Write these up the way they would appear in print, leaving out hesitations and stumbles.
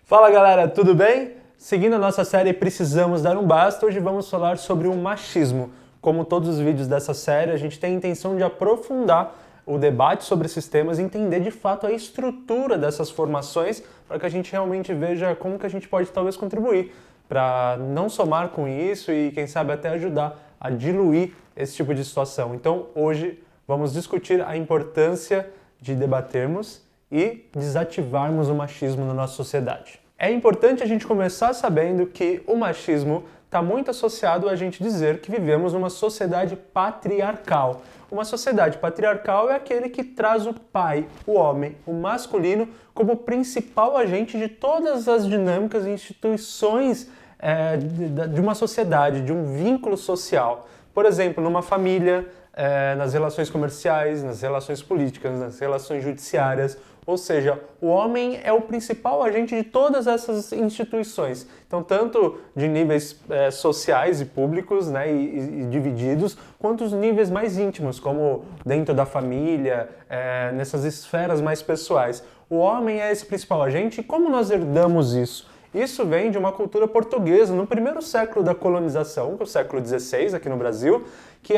Fala galera, tudo bem? Seguindo a nossa série Precisamos Dar um Basta, hoje vamos falar sobre o machismo. Como todos os vídeos dessa série, a gente tem a intenção de aprofundar o debate sobre esses temas e entender de fato a estrutura dessas formações para que a gente realmente veja como que a gente pode talvez contribuir para não somar com isso e quem sabe até ajudar a diluir esse tipo de situação. Então hoje vamos discutir a importância de debatermos e desativarmos o machismo na nossa sociedade. É importante a gente começar sabendo que o machismo está muito associado a gente dizer que vivemos numa sociedade patriarcal. Uma sociedade patriarcal é aquele que traz o pai, o homem, o masculino, como principal agente de todas as dinâmicas e instituições de uma sociedade, de um vínculo social. Por exemplo, numa família, nas relações comerciais, nas relações políticas, nas relações judiciárias. Ou seja, o homem é o principal agente de todas essas instituições. Então, tanto de níveis sociais e públicos, né, e divididos, quanto os níveis mais íntimos, como dentro da família, nessas esferas mais pessoais. O homem é esse principal agente e como nós herdamos isso? Isso vem de uma cultura portuguesa, no primeiro século da colonização, que é o século XVI aqui no Brasil, que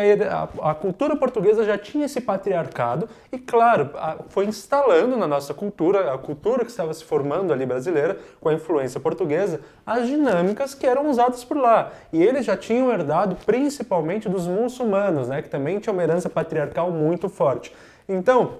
a cultura portuguesa já tinha esse patriarcado e, claro, foi instalando na nossa cultura, a cultura que estava se formando ali brasileira, com a influência portuguesa, as dinâmicas que eram usadas por lá. E eles já tinham herdado principalmente dos muçulmanos, né, que também tinham uma herança patriarcal muito forte. Então,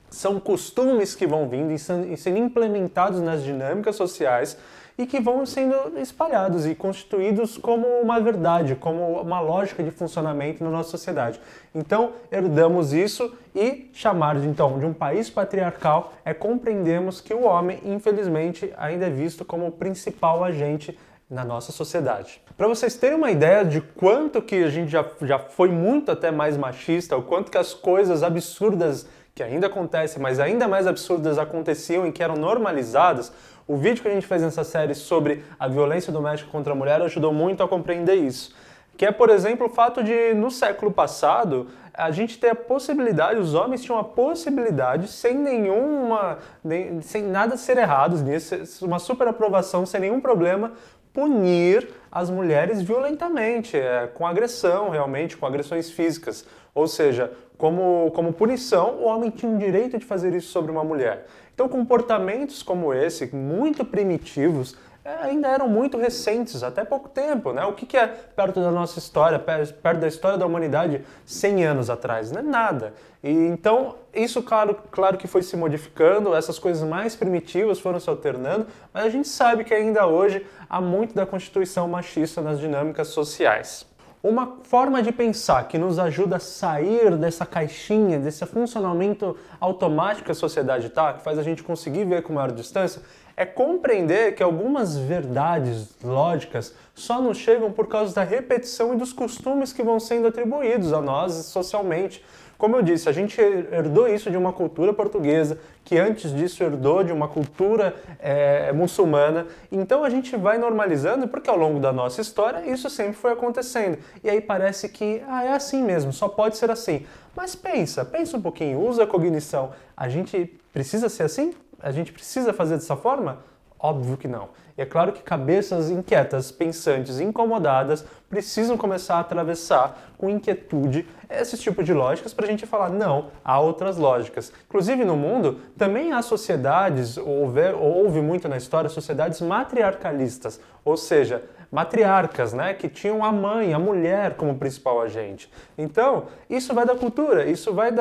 são costumes que vão vindo e sendo implementados nas dinâmicas sociais e que vão sendo espalhados e constituídos como uma verdade, como uma lógica de funcionamento na nossa sociedade. Então, herdamos isso e chamar de um país patriarcal é compreendermos que o homem, infelizmente, ainda é visto como o principal agente na nossa sociedade. Para vocês terem uma ideia de quanto que a gente já foi muito até mais machista, o quanto que as coisas absurdas que ainda acontecem, mas ainda mais absurdas aconteciam e que eram normalizadas, o vídeo que a gente fez nessa série sobre a violência doméstica contra a mulher ajudou muito a compreender isso. Que é, por exemplo, o fato de, no século passado, a gente ter a possibilidade, os homens tinham a possibilidade, sem nada ser errado nisso, uma super aprovação, sem nenhum problema, punir as mulheres violentamente, com agressão realmente, com agressões físicas. Ou seja, como punição, o homem tinha o direito de fazer isso sobre uma mulher. Então, comportamentos como esse, muito primitivos, ainda eram muito recentes, até pouco tempo, né? O que é perto da nossa história, perto da história da humanidade 100 anos atrás? Não é nada. E, então, isso claro que foi se modificando, essas coisas mais primitivas foram se alternando, mas a gente sabe que ainda hoje há muito da constituição machista nas dinâmicas sociais. Uma forma de pensar que nos ajuda a sair dessa caixinha, desse funcionamento automático que a sociedade está, que faz a gente conseguir ver com maior distância, é compreender que algumas verdades lógicas só nos chegam por causa da repetição e dos costumes que vão sendo atribuídos a nós socialmente. Como eu disse, a gente herdou isso de uma cultura portuguesa, que antes disso herdou de uma cultura muçulmana. Então a gente vai normalizando, porque ao longo da nossa história isso sempre foi acontecendo. E aí parece que é assim mesmo, só pode ser assim. Mas pensa um pouquinho, usa a cognição. A gente precisa ser assim? A gente precisa fazer dessa forma? Óbvio que não. E é claro que cabeças inquietas, pensantes, incomodadas, precisam começar a atravessar com inquietude esse tipo de lógicas para a gente falar, não, há outras lógicas. Inclusive no mundo, também há sociedades, houve muito na história, sociedades matriarcalistas, ou seja, matriarcas, né, que tinham a mãe, a mulher como principal agente. Então, isso vai da cultura, isso vai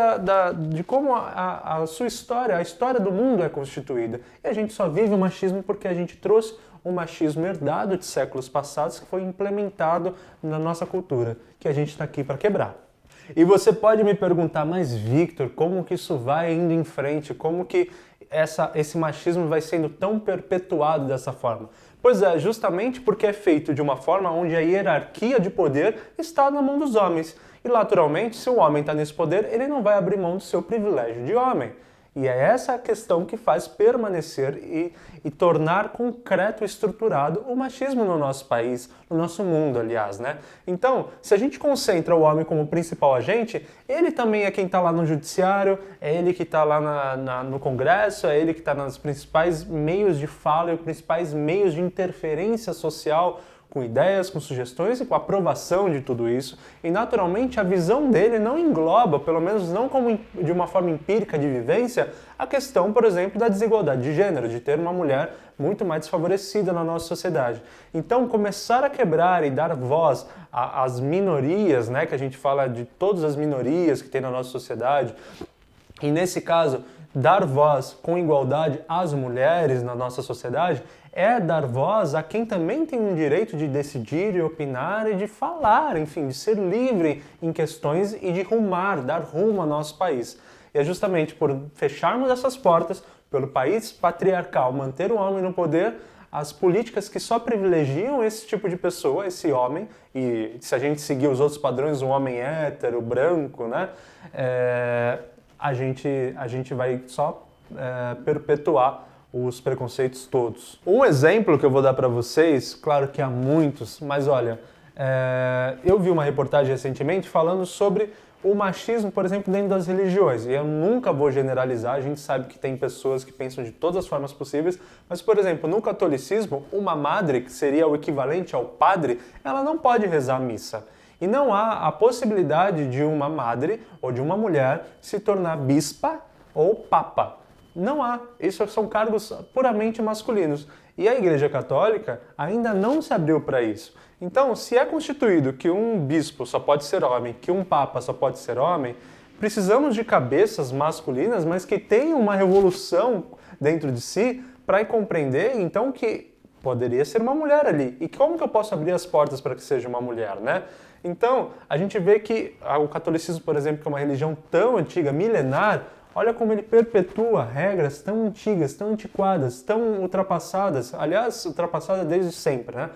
de como a sua história, a história do mundo é constituída. E a gente só vive o machismo porque a gente trouxe um machismo herdado de séculos passados que foi implementado na nossa cultura, que a gente está aqui para quebrar. E você pode me perguntar, mas Victor, como que isso vai indo em frente? Como que esse machismo vai sendo tão perpetuado dessa forma? Pois é, justamente porque é feito de uma forma onde a hierarquia de poder está na mão dos homens. E naturalmente, se o homem está nesse poder, ele não vai abrir mão do seu privilégio de homem. E é essa a questão que faz permanecer e tornar concreto e estruturado o machismo no nosso país, no nosso mundo, aliás, né? Então, se a gente concentra o homem como principal agente, ele também é quem está lá no judiciário, é ele que está lá no Congresso, é ele que está nos principais meios de fala e os principais meios de interferência social, com ideias, com sugestões e com a aprovação de tudo isso. E naturalmente a visão dele não engloba, pelo menos não como de uma forma empírica de vivência, a questão, por exemplo, da desigualdade de gênero, de ter uma mulher muito mais desfavorecida na nossa sociedade. Então, começar a quebrar e dar voz às minorias, né, que a gente fala de todas as minorias que tem na nossa sociedade, e nesse caso, dar voz com igualdade às mulheres na nossa sociedade, é dar voz a quem também tem um direito de decidir e opinar e de falar, enfim, de ser livre em questões e de dar rumo ao nosso país. E é justamente por fecharmos essas portas, pelo país patriarcal manter o homem no poder, as políticas que só privilegiam esse tipo de pessoa, esse homem, e se a gente seguir os outros padrões, um homem hétero, branco, né, a gente vai só perpetuar os preconceitos todos. Um exemplo que eu vou dar para vocês, claro que há muitos, mas olha, eu vi uma reportagem recentemente falando sobre o machismo, por exemplo, dentro das religiões. E eu nunca vou generalizar, a gente sabe que tem pessoas que pensam de todas as formas possíveis, mas, por exemplo, no catolicismo, uma madre, que seria o equivalente ao padre, ela não pode rezar a missa. E não há a possibilidade de uma madre ou de uma mulher se tornar bispa ou papa. Não há. Isso são cargos puramente masculinos. E a Igreja Católica ainda não se abriu para isso. Então, se é constituído que um bispo só pode ser homem, que um papa só pode ser homem, precisamos de cabeças masculinas, mas que tenham uma revolução dentro de si para compreender, então, que poderia ser uma mulher ali. E como que eu posso abrir as portas para que seja uma mulher, né? Então, a gente vê que o catolicismo, por exemplo, que é uma religião tão antiga, milenar, olha como ele perpetua regras tão antigas, tão antiquadas, tão ultrapassadas, aliás, ultrapassadas desde sempre, né?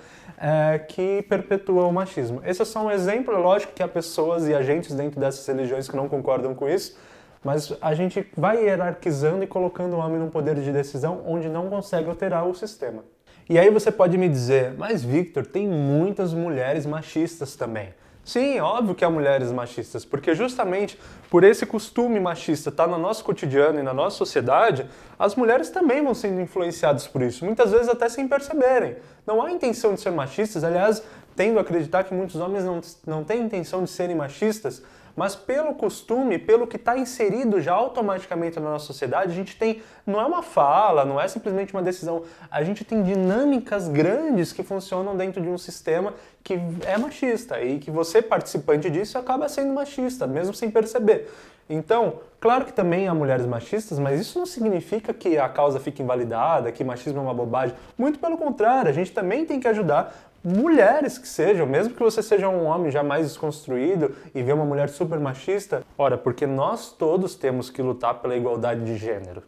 Que perpetua o machismo. Esse é só um exemplo, é lógico que há pessoas e agentes dentro dessas religiões que não concordam com isso, mas a gente vai hierarquizando e colocando o homem num poder de decisão onde não consegue alterar o sistema. E aí você pode me dizer, mas Victor, tem muitas mulheres machistas também. Sim, é óbvio que há mulheres machistas, porque justamente por esse costume machista estar no nosso cotidiano e na nossa sociedade, as mulheres também vão sendo influenciadas por isso, muitas vezes até sem perceberem. Não há intenção de ser machistas, aliás, tendo a acreditar que muitos homens não têm intenção de serem machistas, mas pelo costume, pelo que está inserido já automaticamente na nossa sociedade, a gente tem, não é uma fala, não é simplesmente uma decisão, a gente tem dinâmicas grandes que funcionam dentro de um sistema que é machista e que você, participante disso, acaba sendo machista, mesmo sem perceber. Então, claro que também há mulheres machistas, mas isso não significa que a causa fique invalidada, que machismo é uma bobagem. Muito pelo contrário, a gente também tem que ajudar mulheres que sejam, mesmo que você seja um homem já mais desconstruído e vê uma mulher super machista, ora, porque nós todos temos que lutar pela igualdade de gênero.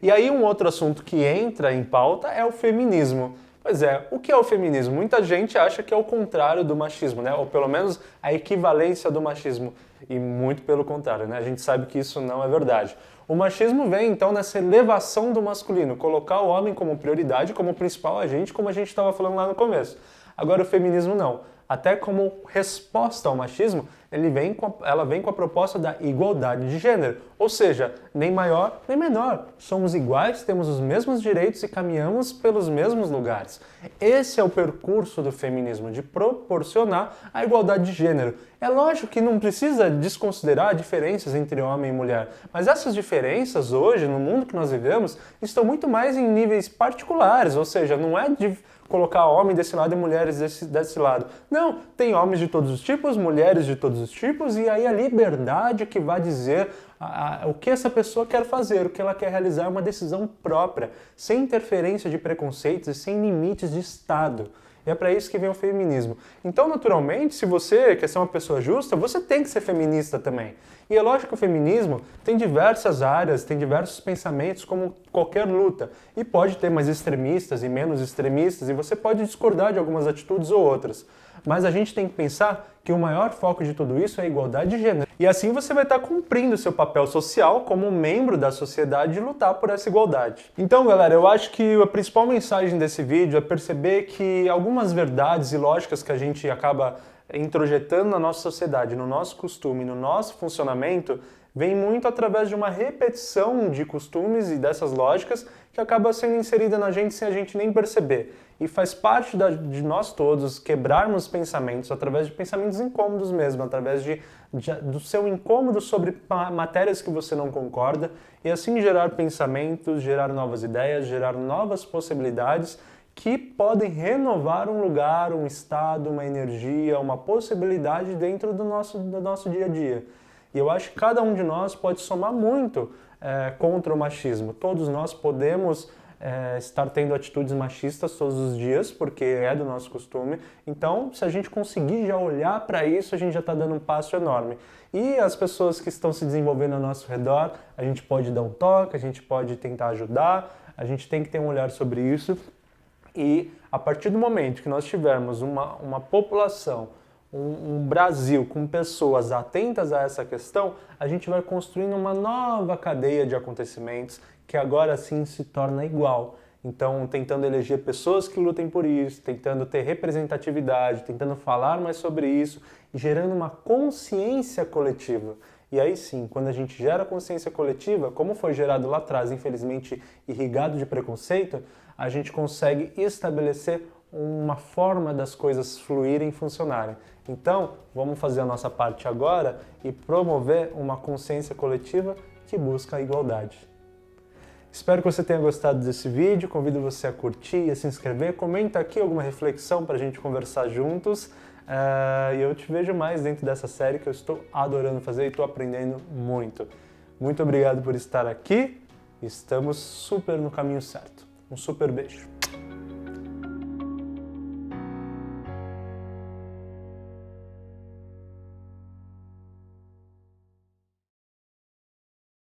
E aí um outro assunto que entra em pauta é o feminismo. Pois é, o que é o feminismo? Muita gente acha que é o contrário do machismo, né? Ou pelo menos a equivalência do machismo. E muito pelo contrário, né? A gente sabe que isso não é verdade. O machismo vem então nessa elevação do masculino, colocar o homem como prioridade, como principal agente, como a gente estava falando lá no começo. Agora o feminismo não. Até como resposta ao machismo, ela vem com a proposta da igualdade de gênero. Ou seja, nem maior nem menor. Somos iguais, temos os mesmos direitos e caminhamos pelos mesmos lugares. Esse é o percurso do feminismo, de proporcionar a igualdade de gênero. É lógico que não precisa desconsiderar diferenças entre homem e mulher, mas essas diferenças hoje, no mundo que nós vivemos, estão muito mais em níveis particulares, ou seja, não é de colocar homem desse lado e mulheres desse lado. Não, tem homens de todos os tipos, mulheres de todos os tipos, e aí a liberdade que vai dizer o que essa pessoa quer fazer, o que ela quer realizar é uma decisão própria, sem interferência de preconceitos e sem limites de Estado. E é para isso que vem o feminismo. Então, naturalmente, se você quer ser uma pessoa justa, você tem que ser feminista também. E é lógico que o feminismo tem diversas áreas, tem diversos pensamentos, como qualquer luta. E pode ter mais extremistas e menos extremistas, e você pode discordar de algumas atitudes ou outras. mas a gente tem que pensar que o maior foco de tudo isso é a igualdade de gênero. E assim você vai estar cumprindo seu papel social como membro da sociedade e lutar por essa igualdade. Então, galera, eu acho que a principal mensagem desse vídeo é perceber que algumas verdades e lógicas que a gente acaba introjetando na nossa sociedade, no nosso costume, no nosso funcionamento, vem muito através de uma repetição de costumes e dessas lógicas que acaba sendo inserida na gente sem a gente nem perceber. E faz parte de nós todos quebrarmos pensamentos através de pensamentos incômodos mesmo, através do seu incômodo sobre matérias que você não concorda e assim gerar pensamentos, gerar novas ideias, gerar novas possibilidades que podem renovar um lugar, um estado, uma energia, uma possibilidade dentro do nosso dia a dia. E eu acho que cada um de nós pode somar muito contra o machismo. Todos nós podemos estar tendo atitudes machistas todos os dias, porque é do nosso costume. Então, se a gente conseguir já olhar para isso, a gente já está dando um passo enorme. E as pessoas que estão se desenvolvendo ao nosso redor, a gente pode dar um toque, a gente pode tentar ajudar, a gente tem que ter um olhar sobre isso. E a partir do momento que nós tivermos uma população, um Brasil com pessoas atentas a essa questão, a gente vai construindo uma nova cadeia de acontecimentos que agora sim se torna igual. Então, tentando eleger pessoas que lutem por isso, tentando ter representatividade, tentando falar mais sobre isso, gerando uma consciência coletiva. E aí sim, quando a gente gera consciência coletiva, como foi gerado lá atrás, infelizmente irrigado de preconceito, a gente consegue estabelecer uma forma das coisas fluírem e funcionarem. Então, vamos fazer a nossa parte agora e promover uma consciência coletiva que busca a igualdade. Espero que você tenha gostado desse vídeo, convido você a curtir, a se inscrever, comenta aqui alguma reflexão para a gente conversar juntos e eu te vejo mais dentro dessa série que eu estou adorando fazer e estou aprendendo muito. Muito obrigado por estar aqui, estamos super no caminho certo. Um super beijo.